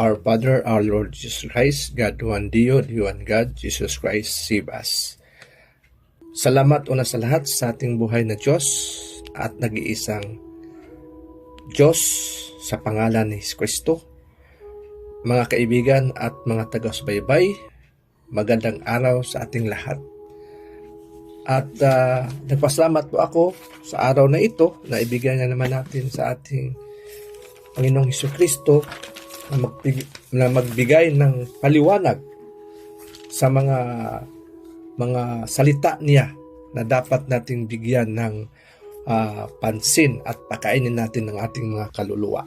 Our Father, our Lord Jesus Christ, God one Dio, one God, Jesus Christ, save us. Salamat una sa lahat sa ating buhay na Diyos at nag-iisang Diyos sa pangalan ni Kristo. Mga kaibigan at mga taga-subaybay, magandang araw sa ating lahat. At nagpasalamat po ako sa araw na ito na ibigay na naman natin sa ating Panginoong Hesukristo na magbigay ng paliwanag sa mga salita niya na dapat nating bigyan ng pansin at pakainin natin ng ating mga kaluluwa.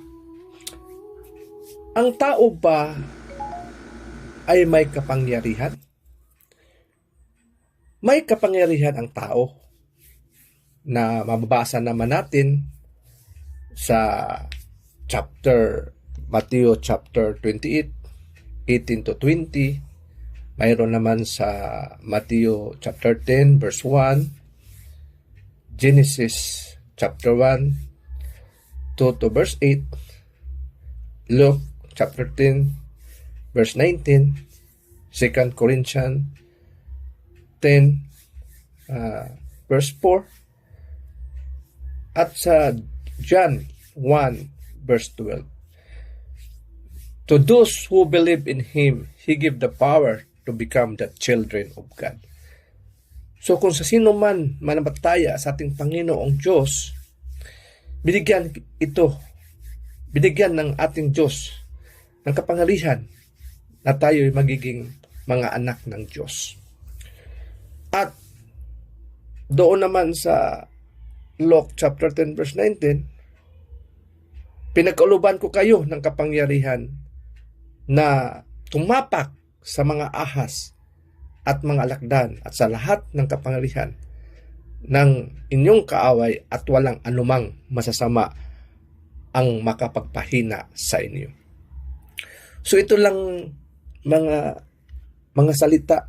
Ang tao ba ay may kapangyarihan? May kapangyarihan ang tao na mababasa naman natin sa Matthew chapter 28, 18 to 20. Mayroon naman sa Matthew chapter 10 verse 1, Genesis chapter 1, 2 to verse 8, Luke chapter 10 verse 19, 2 Corinthians 10 verse 4, at sa John 1 verse 12. To those who believe in Him, He give the power to become the children of God. So kung sa sino man manabataya sa ating Panginoong Diyos, binigyan ng ating Diyos ng kapangyarihan na tayo'y magiging mga anak ng Diyos. At doon naman sa Luke chapter 10 verse 19, pinagkauluban ko kayo ng kapangyarihan na tumapak sa mga ahas at mga alakdan at sa lahat ng kapangyarihan ng inyong kaaway at walang anumang masasama ang makapagpahina sa inyo. So ito lang mga salita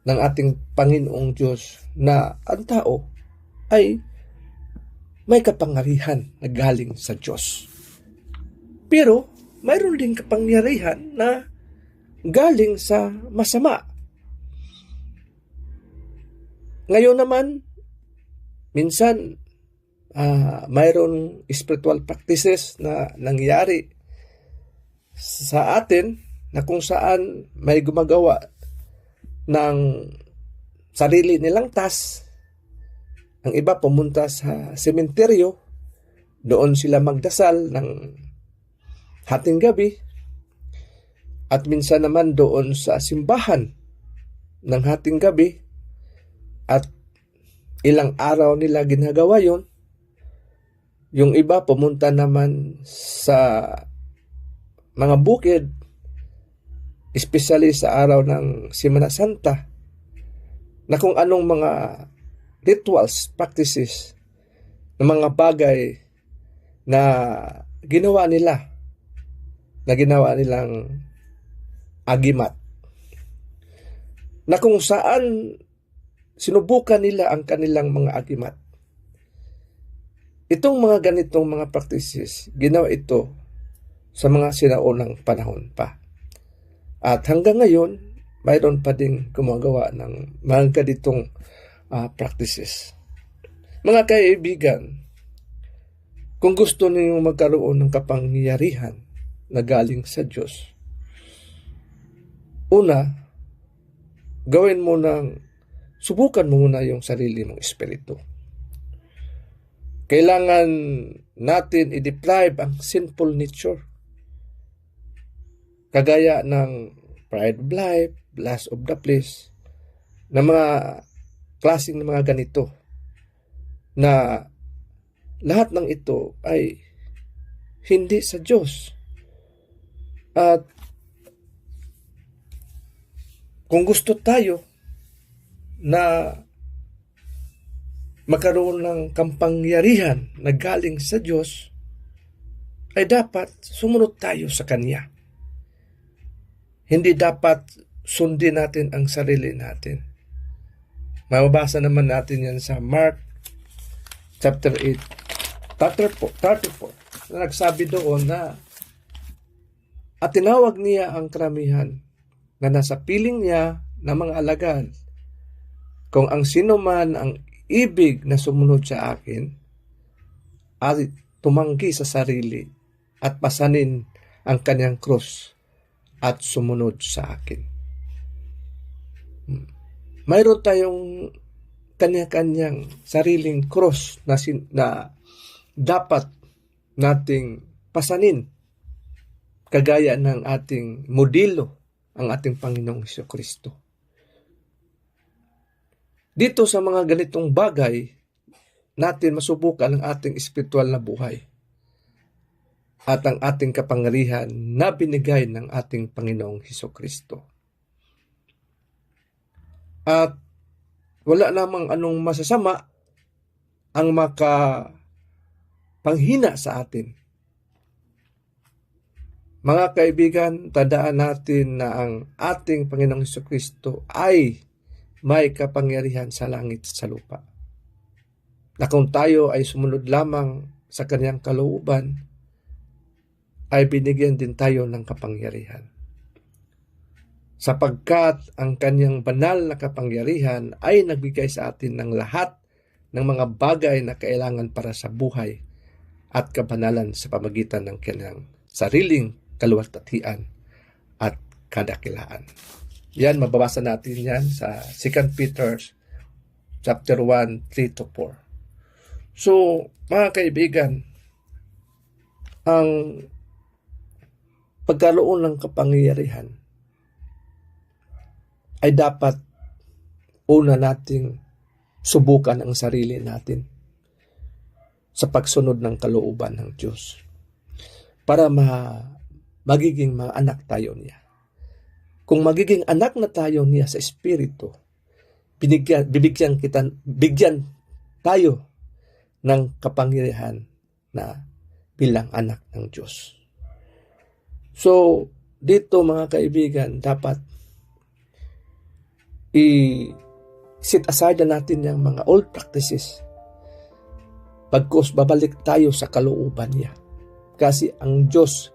ng ating Panginoong Diyos na ang tao ay may kapangyarihan na galing sa Diyos. Pero mayroon din kapangyarihan na galing sa masama. Ngayon naman, minsan mayroon spiritual practices na nangyari sa atin na kung saan may gumagawa ng sarili nilang task. Ang iba pumunta sa sementeryo, doon sila magdasal ng hating gabi, at minsan naman doon sa simbahan ng hating gabi, at ilang araw nila ginagawa yon. Yung iba pumunta naman sa mga bukid, especially sa araw ng Semana Santa, na kung anong mga rituals, practices, ng mga bagay na ginawa nilang agimat, na kung saan sinubukan nila ang kanilang mga agimat. Itong mga ganitong mga practices, ginawa ito sa mga sinaunang panahon pa. At hanggang ngayon, mayroon pa ding gumagawa ng mga ganitong practices. Mga kaibigan, kung gusto niyo magkaroon ng kapangyarihan na galing sa Diyos, una, subukan mo muna yung sarili mong espiritu. Kailangan natin i-deprive ang sinful nature, kagaya ng pride of life, lust of the flesh, na mga klaseng ng mga ganito, na lahat ng ito ay hindi sa Diyos. At kung gusto tayo na magkaroon ng kapangyarihan na galing sa Diyos, ay dapat sumunod tayo sa Kanya. Hindi dapat sundin natin ang sarili natin. Mababasa naman natin yan sa Mark chapter 8, 34, na nagsabi doon na At tinawag niya ang karamihan na nasa piling niya na mga alagad. Kung ang sino man ang ibig na sumunod sa akin, ay tumanggi sa sarili at pasanin ang kanyang krus at sumunod sa akin. Mayroon tayong kanya-kanyang sariling krus na dapat nating pasanin, kagaya ng ating modelo, ang ating Panginoong Jesucristo. Dito sa mga ganitong bagay, natin masubukan ang ating espiritual na buhay at ang ating kapangyarihan na binigay ng ating Panginoong Jesucristo. At wala namang anong masasama ang makapanghina sa atin. Mga kaibigan, tandaan natin na ang ating Panginoong Jesucristo ay may kapangyarihan sa langit at sa lupa. Na kung tayo ay sumunod lamang sa kanyang kalooban, ay binigyan din tayo ng kapangyarihan. Sapagkat ang kanyang banal na kapangyarihan ay nagbigay sa atin ng lahat ng mga bagay na kailangan para sa buhay at kabanalan sa pamagitan ng kanyang sariling kaluwalhatian at kadakilaan. Yan, mababasa natin yan sa 2 Peter chapter 1, 3-4. So, mga kaibigan, ang pagkaroon ng kapangyarihan ay dapat una nating subukan ang sarili natin sa pagsunod ng kalooban ng Diyos para magiging mga anak tayo niya. Kung magiging anak na tayo niya sa Espiritu, bigyan tayo ng kapangyarihan na bilang anak ng Diyos. So, dito mga kaibigan, dapat i-set aside na natin yung mga old practices. Pagkos babalik tayo sa kalooban niya. Kasi ang Diyos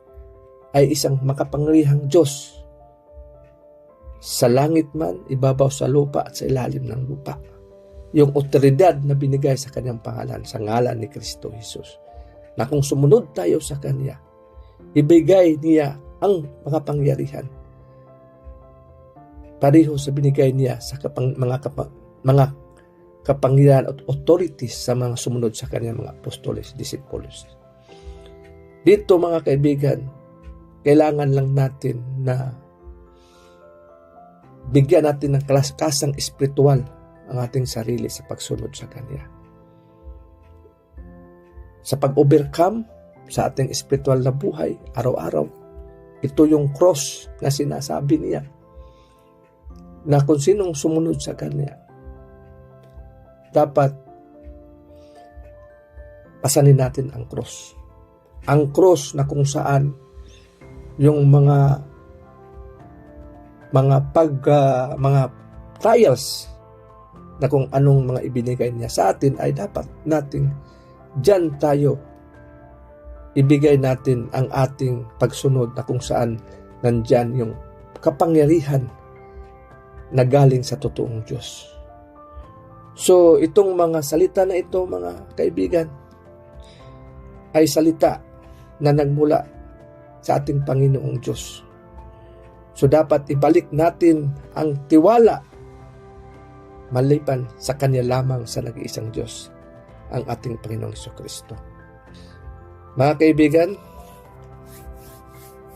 ay isang makapangyarihang Diyos. Sa langit man, ibabaw sa lupa at sa ilalim ng lupa. Yung otoridad na binigay sa kanyang pangalan, sa ngalan ni Kristo Jesus. Na kung sumunod tayo sa kanya, ibigay niya ang makapangyarihan. Pareho sa binigay niya sa mga kapangyarihan at authorities sa mga sumunod sa kanyang mga apostoles, disciples. Dito mga kaibigan, kailangan lang natin na bigyan natin ng kalakasang espiritual ang ating sarili sa pagsunod sa Kanya. Sa pag-overcome sa ating espiritual na buhay, araw-araw, ito yung cross na sinasabi niya na kung sinong sumunod sa Kanya, dapat pasanin natin ang cross. Ang cross na kung saan yung mga trials na kung anong mga ibinigay niya sa atin ay dapat nating dyan tayo ibigay natin ang ating pagsunod na kung saan nandyan yung kapangyarihan na galing sa totoong Diyos. So itong mga salita na ito mga kaibigan ay salita na nagmula sa ating Panginoong Diyos. So dapat ibalik natin ang tiwala maliban sa Kanya lamang sa nag-iisang Diyos, ang ating Panginoong Jesucristo. Mga kaibigan,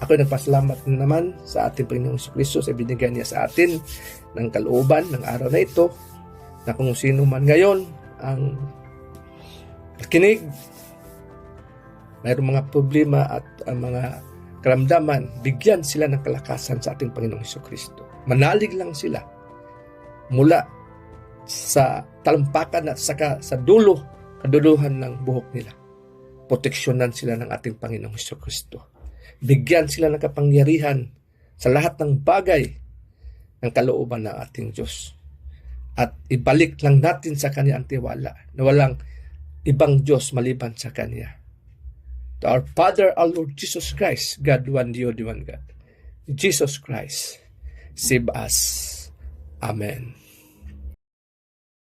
ako nagpasalamat naman sa ating Panginoong Jesucristo sa binigay niya sa atin ng kalooban ng araw na ito, na kung sino man ngayon ang nakinig, mayroong mga problema at mga karamdaman, bigyan sila ng kalakasan sa ating Panginoong Jesucristo. Manalig lang sila mula sa talampakan at saka sa kaduluhan ng buhok nila. Proteksyonan sila ng ating Panginoong Jesucristo. Bigyan sila ng kapangyarihan sa lahat ng bagay ng kalooban ng ating Diyos. At ibalik lang natin sa Kanya ang tiwala na walang ibang Diyos maliban sa Kanya. To our Father, our Lord Jesus Christ, God, one Dio, one God. Jesus Christ, save us. Amen.